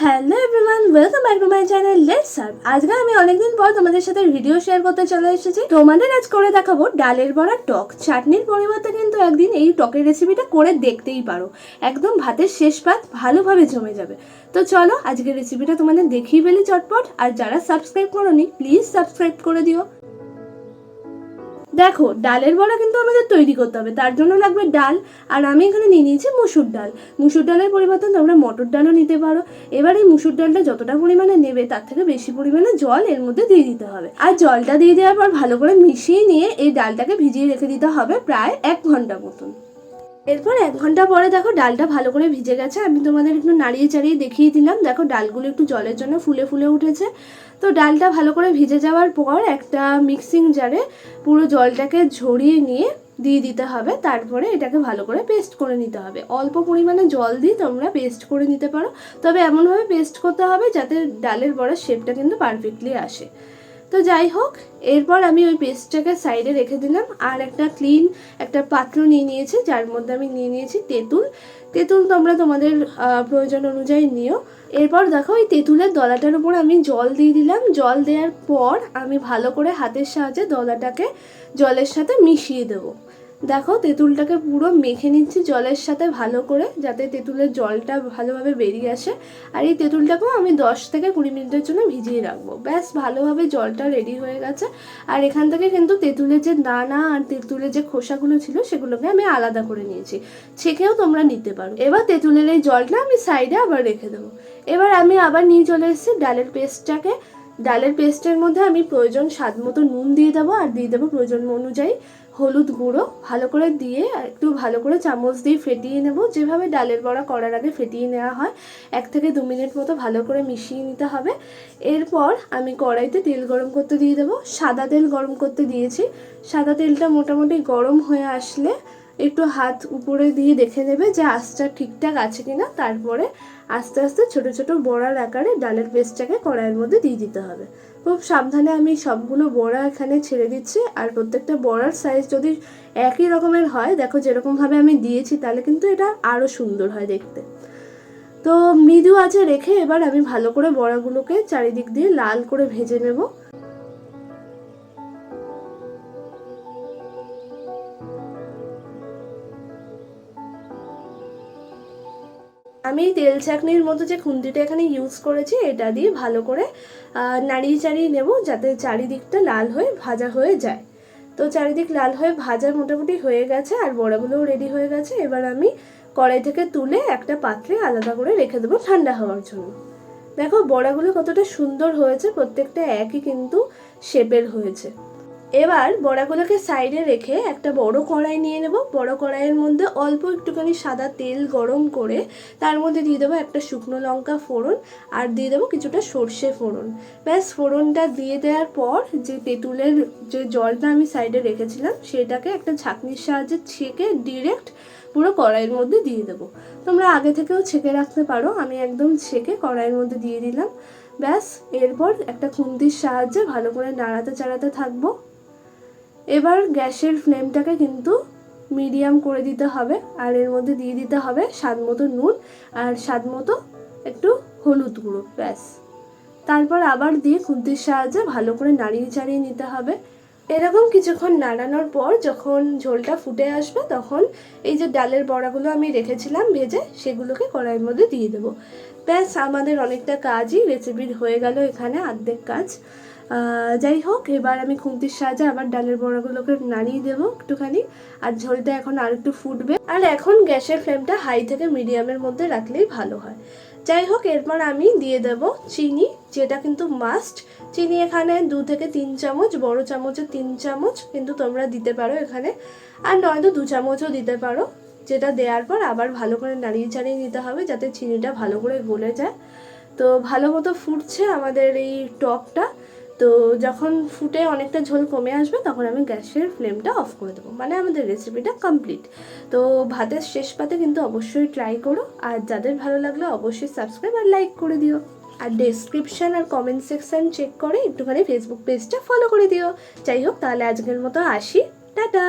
Hello everyone, welcome back to my channel let's serve. আজকে আমি অনেকদিন পর তোমাদের সাথে ভিডিও শেয়ার করতে চলে এসেছি। তোমাদের আজ করে দেখাবো ডালের বড়া টক। চাটনির পরিবর্তে কিন্তু একদিন এই টকের রেসিপিটা করে দেখতেই পারো। একদম ভাতের শেষ পাত ভালোভাবে জমে যাবে। তো চলো আজকের রেসিপিটা তোমাদের দেখিয়ে ফেলি চটপট। আর যারা সাবস্ক্রাইব করোনি প্লিজ সাবস্ক্রাইব করে দিও। দেখো, ডালের বড়া কিন্তু আমাদের তৈরি করতে হবে, তার জন্য লাগবে ডাল। আর আমি এখানে নিয়ে নিয়েছি মুসুর ডাল। মুসুর ডালের পরিবর্তে তোমরা মটর ডালও নিতে পারো। এবার এই মুসুর ডালটা যতটা পরিমাণে নেবে তার থেকে বেশি পরিমাণে জল এর মধ্যে দিয়ে দিতে হবে। আর জলটা দিয়ে দেওয়ার পর ভালো করে মিশিয়ে নিয়ে এই ডালটাকে ভিজিয়ে রেখে দিতে হবে প্রায় 1 ঘন্টা মতন। এরপর 1 ঘন্টা পরে দেখো ডালটা ভালো করে ভিজে গেছে। আমি তোমাদের একটু নাড়িয়ে চাড়িয়ে দেখিয়ে দিলাম। দেখো ডালগুলো একটু জলের জন্য ফুলে ফুলে উঠেছে। তো ডালটা ভালো করে ভিজে যাওয়ার পর একটা মিক্সিং জারে পুরো জলটাকে ঝরিয়ে নিয়ে দিয়ে দিতে হবে। তারপরে এটাকে ভালো করে পেস্ট করে নিতে হবে। অল্প পরিমাণে জল দিয়ে তোমরা পেস্ট করে নিতে পারো, তবে এমনভাবে পেস্ট করতে হবে যাতে ডালের বড়ার শেপটা কিন্তু পারফেক্টলি আসে। তো যাই হোক, এরপর আমি ওই পেস্টটাকে সাইডে রেখে দিলাম। আর একটা পাত্র নিয়ে নিয়েছি, যার মধ্যে আমি নিয়ে নিয়েছি তেঁতুল। তেঁতুল তোমরা তোমাদের প্রয়োজন অনুযায়ী নিও। এরপর দেখো এই তেঁতুলের দলাটার উপর আমি জল দিয়ে দিলাম। জল দেওয়ার পর আমি ভালো করে হাতের সাহায্যে দলাটাকে জলের সাথে মিশিয়ে দেবো। দেখো তেঁতুলটাকে পুরো মেখে নিচ্ছি জলের সাথে ভালো করে, যাতে তেঁতুলের জলটা ভালোভাবে বেরিয়ে আসে। আর এই তেঁতুলটাকেও আমি 10 থেকে 20 মিনিটের জন্য ভিজিয়ে রাখবো। ব্যাস, ভালোভাবে জলটা রেডি হয়ে গেছে। আর এখান থেকে কিন্তু তেঁতুলের যে দানা আর তেঁতুলের যে খোসাগুলো ছিল সেগুলোকে আমি আলাদা করে নিয়েছি। ছেঁকেও তোমরা নিতে পারো। এবার তেঁতুলের এই জলটা আমি সাইডে আবার রেখে দেবো। এবার আমি আবার নিয়ে চলে এসেছি ডালের পেস্টটাকে। ডালের পেস্টের মধ্যে আমি প্রয়োজন স্বাদ মতো নুন দিয়ে দেবো, আর দিয়ে দেবো প্রয়োজন অনুযায়ী হলুদ গুঁড়ো। ভালো করে দিয়ে একটু ভালো করে চামচ দিয়ে ফেটিয়ে নেব, যেভাবে ডালের বড়া করার আগে ফেটিয়ে নেওয়া হয়। 1 থেকে 2 মিনিট মতো ভালো করে মিশিয়ে নিতে হবে। এরপর আমি কড়াইতে তেল গরম করতে দিয়ে দেবো। সাদা তেল গরম করতে দিয়েছি। সাদা তেলটা মোটামুটি গরম হয়ে আসলে একটু হাত উপরে দিয়ে দেখে নেবে যে আঁচটা ঠিকঠাক আছে কিনা। তারপরে আস্তে আস্তে ছোট ছোট বড়ার আকারে ডালের পেস্টটাকে কড়াইয়ের মধ্যে দিয়ে দিতে হবে। খুব সাবধানে আমি সবগুলো বড়া এখানে ছেড়ে দিচ্ছি। আর প্রত্যেকটা বড়ার সাইজ যদি একই রকমের হয়, দেখো যেরকমভাবে আমি দিয়েছি, তাহলে কিন্তু এটা আরও সুন্দর হয় দেখতে। তো মৃদু আঁচে রেখে এবার আমি ভালো করে বড়াগুলোকে চারিদিক দিয়ে লাল করে ভেজে নেব। আমি তেল চাকনির মতো যে খুন্তিটা এখানে ইউজ করেছি, এটা দিয়ে ভালো করে নাড়িয়ে চাড়িয়ে নেব, যাতে চারিদিকটা লাল হয়ে ভাজা হয়ে যায়। তো চারিদিক লাল হয়ে ভাজা মোটামুটি হয়ে গেছে, আর বড়াগুলোও রেডি হয়ে গেছে। এবার আমি কড়াই থেকে তুলে একটা পাত্রে আলাদা করে রেখে দেবো ঠান্ডা হওয়ার জন্য। দেখো বড়াগুলো কতটা সুন্দর হয়েছে, প্রত্যেকটা একই কিন্তু শেপের হয়েছে। এবার বড়াগুলোকে সাইডে রেখে একটা বড় কড়াই নিয়ে নেব। বড় কড়াইয়ের মধ্যে অল্প একটুখানি সাদা তেল গরম করে তার মধ্যে দিয়ে দেবো একটা শুকনো লঙ্কা ফোড়ন, আর দিয়ে দেবো কিছুটা সর্ষে ফোড়ন। ব্যাস, ফোড়নটা দিয়ে দেওয়ার পর যে তেঁতুলের যে জলটা আমি সাইডে রেখেছিলাম সেটাকে একটা ছাঁকনির সাহায্যে ছেঁকে ডিরেক্ট পুরো কড়াইয়ের মধ্যে দিয়ে দেবো। তোমরা আগে থেকেও ছেঁকে রাখতে পারো, আমি একদম ছেঁকে কড়াইয়ের মধ্যে দিয়ে দিলাম। ব্যাস, এরপর একটা খুন্তির সাহায্যে ভালো করে নাড়াতে চাড়াতে থাকবো। এবার গ্যাসের ফ্লেমটাকে কিন্তু মিডিয়াম করে দিতে হবে। আর এর মধ্যে দিয়ে দিতে হবে স্বাদ মতো নুন আর স্বাদ মতো একটু হলুদ গুঁড়ো। ব্যাস, তারপর আবার দিয়ে খুন্তির সাহায্যে ভালো করে নাড়িয়ে চাড়িয়ে নিতে হবে। এরকম কিছুক্ষণ নাড়ানোর পর যখন ঝোলটা ফুটে আসবে, তখন এই যে ডালের বড়াগুলো আমি রেখেছিলাম ভেজে, সেগুলোকে কড়াইয়ের মধ্যে দিয়ে দেবো। ব্যাস, আমাদের অনেকটা কাজই রেসিপির হয়ে গেল এখানে, অর্ধেক কাজ। যাই হোক, এবার আমি খুন্তির সাহায্যে আবার ডালের বড়াগুলোকে নাড়িয়ে দেবো একটুখানি। আর ঝোলটা এখন আর একটু ফুটবে। আর এখন গ্যাসের ফ্লেমটা হাই থেকে মিডিয়ামের মধ্যে রাখলেই ভালো হয়। যাই হোক, এরপর আমি দিয়ে দেব চিনি, যেটা কিন্তু মাস্ট। চিনি এখানে 2 থেকে 3 চামচ, বড় চামচে 3 চামচ কিন্তু তোমরা দিতে পারো এখানে। আর নয়তো 2 চামচও দিতে পারো। যেটা দেওয়ার পর আবার ভালো করে নাড়িয়ে চাড়িয়ে নিতে হবে, যাতে চিনিটা ভালো করে গলে যায়। তো ভালো মতো ফুটছে আমাদের এই টকটা। তো যখন ফুটে অনেকটা ঝোল কমে আসবে, তখন আমি গ্যাসের ফ্লেমটা অফ করে দেবো। মানে আমাদের রেসিপিটা কমপ্লিট। তো ভাতের শেষ পাতে কিন্তু অবশ্যই ট্রাই করো। আর যাদের ভালো লাগলে অবশ্যই সাবস্ক্রাইব আর লাইক করে দিও। আর ডেসক্রিপশান আর কমেন্ট সেকশান চেক করে একটুখানি ফেসবুক পেজটা ফলো করে দিও। যাই হোক, তাহলে আজকের মতো আসি, টাটা।